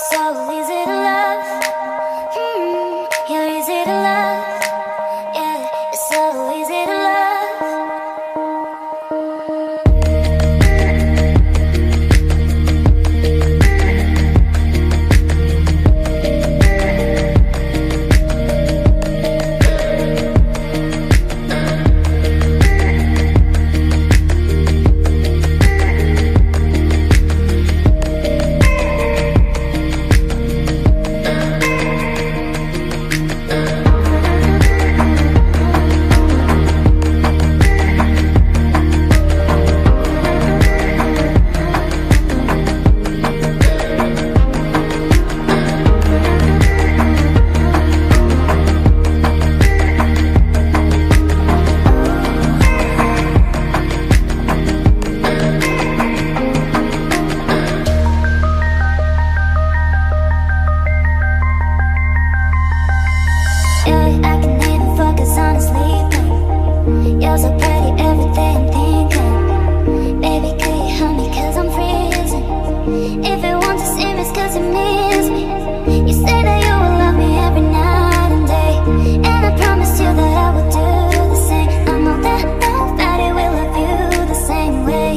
So easy to love, you're easy to love, yeah, it's so easy to love. You're so pretty, everything I'm thinking. Baby, could you help me, cause I'm freezing. If you want to see me, it's cause you miss me. You say that you will love me every night and day, and I promise you that I will do the same. I know that nobody will love you the same way.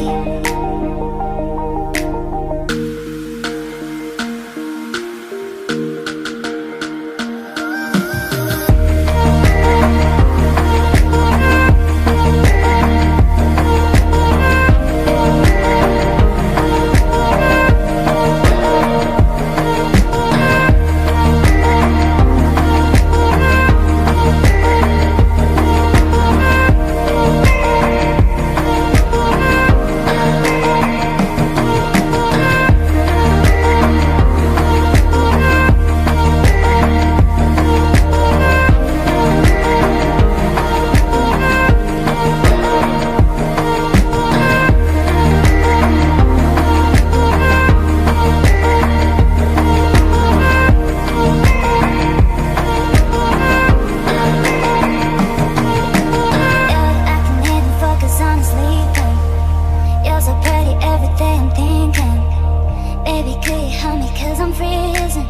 You're so pretty, everything I'm thinking. Baby, could you help me, cause I'm freezing.